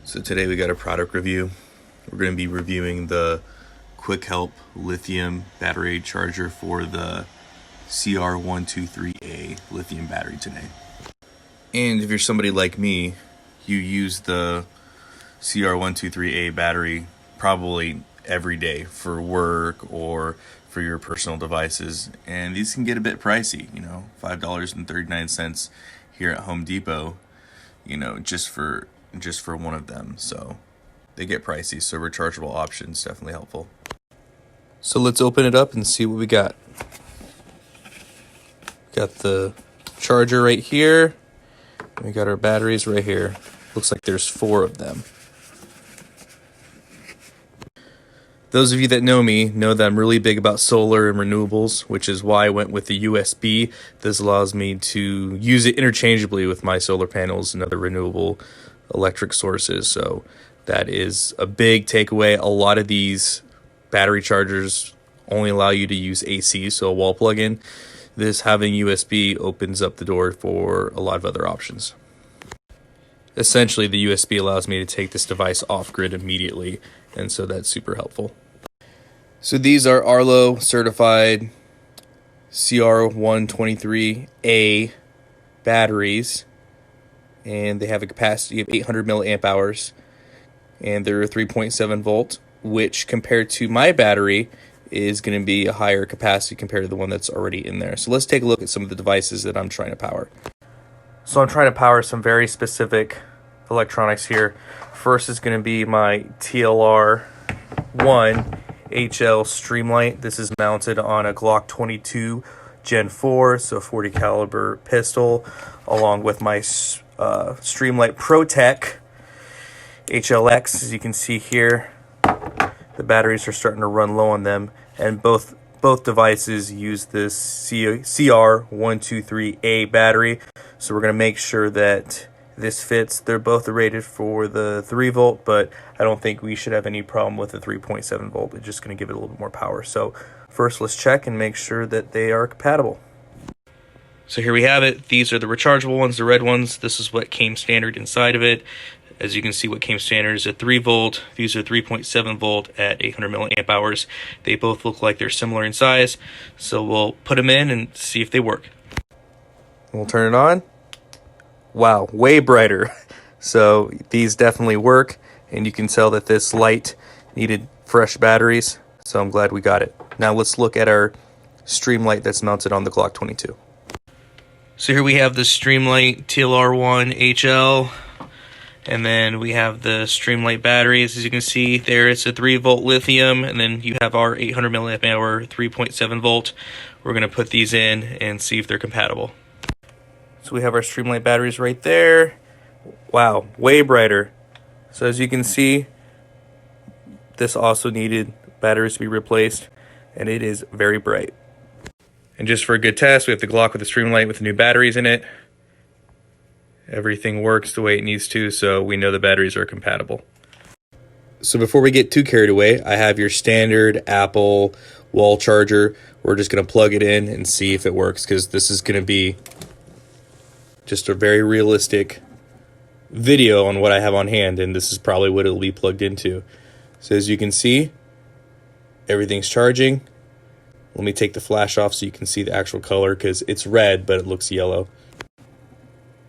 So today we got a product review. We're going to be reviewing the Quickhelp lithium battery charger for the CR123A lithium battery today. And if you're somebody like me, you use the CR123A battery probably every day for work or for your personal devices. And these can get a bit pricey, $5.39 here at Home Depot, just for one of them. So they get pricey, so rechargeable options definitely helpful. So let's open it up and see what we got. Got the charger right here. We got our batteries right here. Looks like there's 4 of them. Those of you that know me know that I'm really big about solar and renewables, which is why I went with the USB. This allows me to use it interchangeably with my solar panels and other renewable electric sources. So that is a big takeaway. A lot of these battery chargers only allow you to use AC, so a wall plug-in. This having USB opens up the door for a lot of other options. Essentially, the USB allows me to take this device off-grid immediately, and so that's super helpful. So these are Arlo certified CR123A batteries, and they have a capacity of 800 milliamp hours, and they're 3.7 volt, which compared to my battery is going to be a higher capacity compared to the one that's already in there. So let's take a look at some of the devices that I'm trying to power. So I'm trying to power some very specific electronics here. First is going to be my TLR1 HL Streamlight. This is mounted on a Glock 22 Gen 4, so 40 caliber pistol, along with my Streamlight ProTac HLX. As you can see here, the batteries are starting to run low on them, and both devices use this CR123A battery. So we're going to make sure that this fits. They're both rated for the 3 volt, but I don't think we should have any problem with the 3.7 volt. It's just going to give it a little bit more power. So first, let's check and make sure that they are compatible. So here we have it. These are the rechargeable ones, the red ones. This is what came standard inside of it. As you can see, what came standard is a 3 volt. These are 3.7 volt at 800 milliamp hours. They both look like they're similar in size. So we'll put them in and see if they work. We'll turn it on. Wow, way brighter. So these definitely work, and you can tell that this light needed fresh batteries, so I'm glad we got it. Now let's look at our Streamlight that's mounted on the Glock 22. So here we have the Streamlight TLR1 HL, and then we have the Streamlight batteries. As you can see there, it's a 3 volt lithium, and then you have our 800 milliamp hour 3.7 volt. We're going to put these in and see if they're compatible. So we have our Streamlight batteries right there. Wow, way brighter. So as you can see, this also needed batteries to be replaced, and it is very bright. And just for a good test, we have the Glock with the Streamlight with the new batteries in it. Everything works the way it needs to, so we know the batteries are compatible. So before we get too carried away, I have your standard Apple wall charger. We're just going to plug it in and see if it works, because this is going to be just a very realistic video on what I have on hand, and this is probably what it'll be plugged into. So as you can see, everything's charging. Let me take the flash off so you can see the actual color, because it's red but it looks yellow.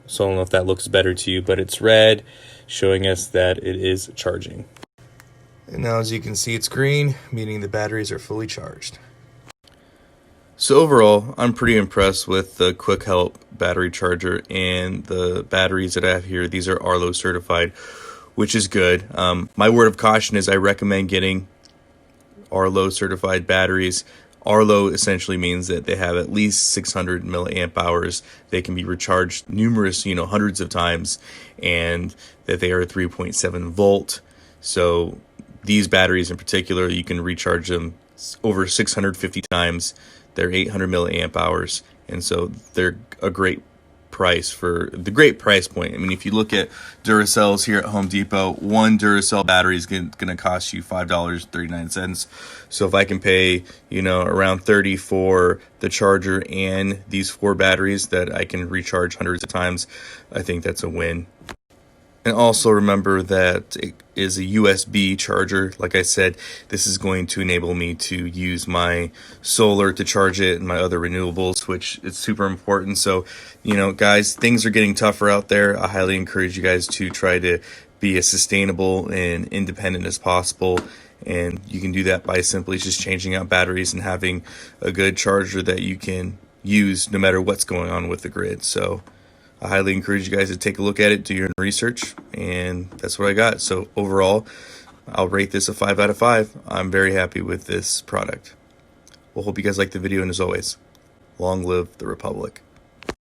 So I don't know if that looks better to you, but it's red, showing us that it is charging. And now as you can see, it's green, meaning the batteries are fully charged. So overall, I'm pretty impressed with the Quickhelp battery charger and the batteries that I have here. These are Arlo certified, which is good. My word of caution is I recommend getting Arlo certified batteries. Arlo essentially means that they have at least 600 milliamp hours. They can be recharged numerous, hundreds of times, and that they are 3.7 volt. So these batteries in particular, you can recharge them over 650 times. They're 800 milliamp hours, and so they're a great price for the great price point. I mean, if you look at Duracells here at Home Depot, one Duracell battery is going to cost you $5.39. So if I can pay, around $30 for the charger and these 4 batteries that I can recharge hundreds of times, I think that's a win. And also remember that it is a USB charger. Like I said, this is going to enable me to use my solar to charge it and my other renewables, which is super important. So, you know, guys, things are getting tougher out there. I highly encourage you guys to try to be as sustainable and independent as possible. And you can do that by simply just changing out batteries and having a good charger that you can use no matter what's going on with the grid. So I highly encourage you guys to take a look at it, do your own research, and that's what I got. So overall, I'll rate this a 5 out of 5. I'm very happy with this product. Well, hope you guys liked the video, and as always, long live the Republic.